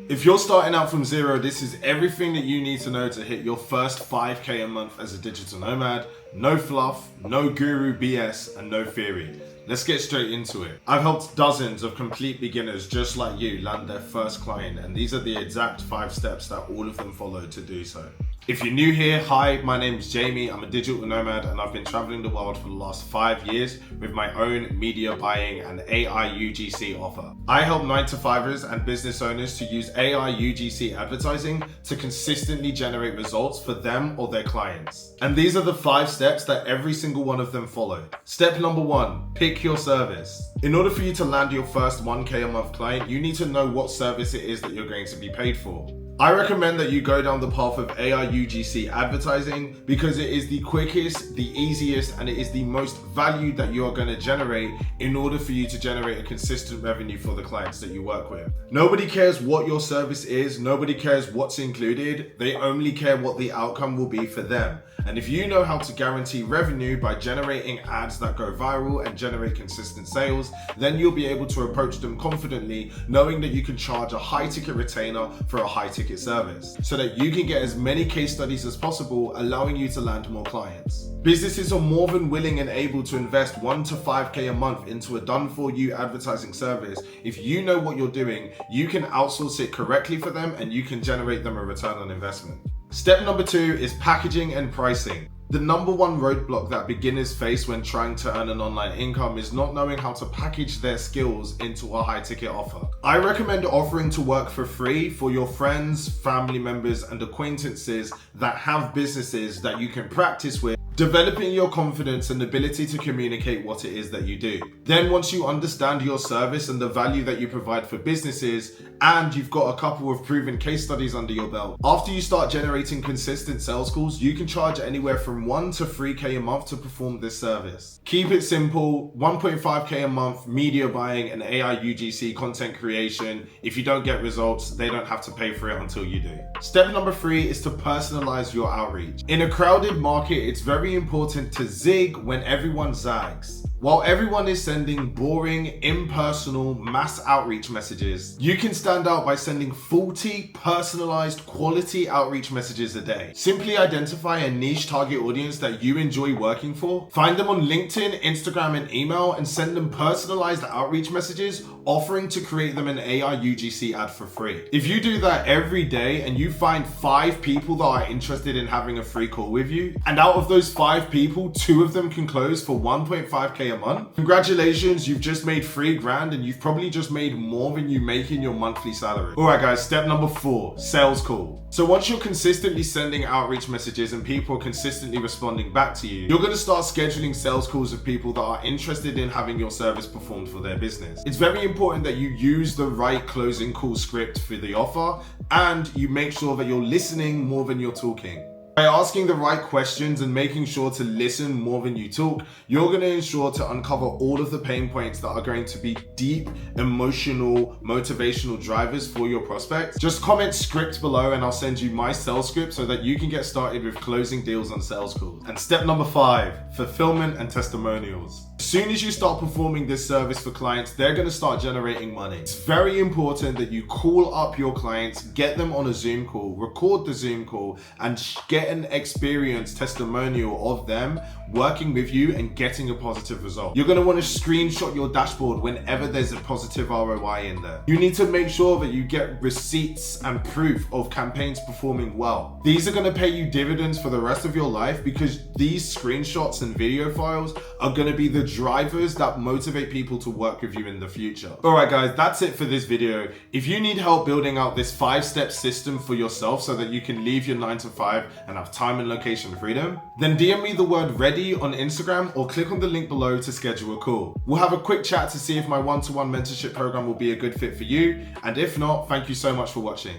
If you're starting out from zero, this is everything that you need to know to hit your first 5K a month as a digital nomad. No fluff, no guru BS, and no theory. Let's get straight into it. I've helped dozens of complete beginners just like you land their first client, and these are the exact 5 steps that all of them follow to do so. If you're new here, hi, my name's Jamie. I'm a digital nomad and I've been traveling the world for the last 5 years with my own media buying and AI UGC offer. I help 9-to-5ers and business owners to use AI UGC advertising to consistently generate results for them or their clients. And these are the 5 steps that every single one of them follow. Step number 1, pick your service. In order for you to land your first 1K a month client, you need to know what service it is that you're going to be paid for. I recommend that you go down the path of AI UGC advertising because it is the quickest, the easiest, and it is the most value that you are going to generate in order for you to generate a consistent revenue for the clients that you work with. Nobody cares what your service is, nobody cares what's included, they only care what the outcome will be for them. And if you know how to guarantee revenue by generating ads that go viral and generate consistent sales, then you'll be able to approach them confidently, knowing that you can charge a high ticket retainer for a high ticket service, so that you can get as many case studies as possible, allowing you to land more clients. Businesses are more than willing and able to invest 1 to 5K a month into a done-for-you advertising service. If you know what you're doing, you can outsource it correctly for them and you can generate them a return on investment. Step number 2 is packaging and pricing. The number one roadblock that beginners face when trying to earn an online income is not knowing how to package their skills into a high ticket offer. I recommend offering to work for free for your friends, family members, and acquaintances that have businesses that you can practice with, developing your confidence and ability to communicate what it is that you do. Then once you understand your service and the value that you provide for businesses, and you've got a couple of proven case studies under your belt, after you start generating consistent sales calls, you can charge anywhere from 1 to 3K a month to perform this service. Keep it simple, 1.5K a month, media buying and AI UGC content creation. If you don't get results, they don't have to pay for it until you do. Step number 3 is to personalize your outreach. In a crowded market, it's very important to zig when everyone zags. While everyone is sending boring, impersonal, mass outreach messages, you can stand out by sending 40 personalized quality outreach messages a day. Simply identify a niche target audience that you enjoy working for, find them on LinkedIn, Instagram, and email, and send them personalized outreach messages offering to create them an AI UGC ad for free. If you do that every day and you find 5 people that are interested in having a free call with you, and out of those 5 people, 2 of them can close for 1.5K a month, congratulations, you've just made $3,000 and you've probably just made more than you make in your monthly salary. Alright guys, step number 4, sales call. So once you're consistently sending outreach messages and people are consistently responding back to you, you're going to start scheduling sales calls with people that are interested in having your service performed for their business. It's very important that you use the right closing call script for the offer and you make sure that you're listening more than you're talking. By asking the right questions and making sure to listen more than you talk, you're going to ensure to uncover all of the pain points that are going to be deep, emotional, motivational drivers for your prospects. Just comment script below and I'll send you my sales script so that you can get started with closing deals on sales calls. And step number 5, fulfillment and testimonials. As soon as you start performing this service for clients, they're going to start generating money. It's very important that you call up your clients, get them on a Zoom call, record the Zoom call, and get an experience testimonial of them working with you and getting a positive result. You're going to want to screenshot your dashboard whenever there's a positive ROI in there. You need to make sure that you get receipts and proof of campaigns performing well. These are going to pay you dividends for the rest of your life because these screenshots and video files are going to be the drivers that motivate people to work with you in the future. Alright guys, that's it for this video. If you need help building out this 5-step system for yourself so that you can leave your 9 to 5 and have time and location freedom, then DM me the word ready on Instagram or click on the link below to schedule a call. We'll have a quick chat to see if my one-to-one mentorship program will be a good fit for you, and if not, thank you so much for watching.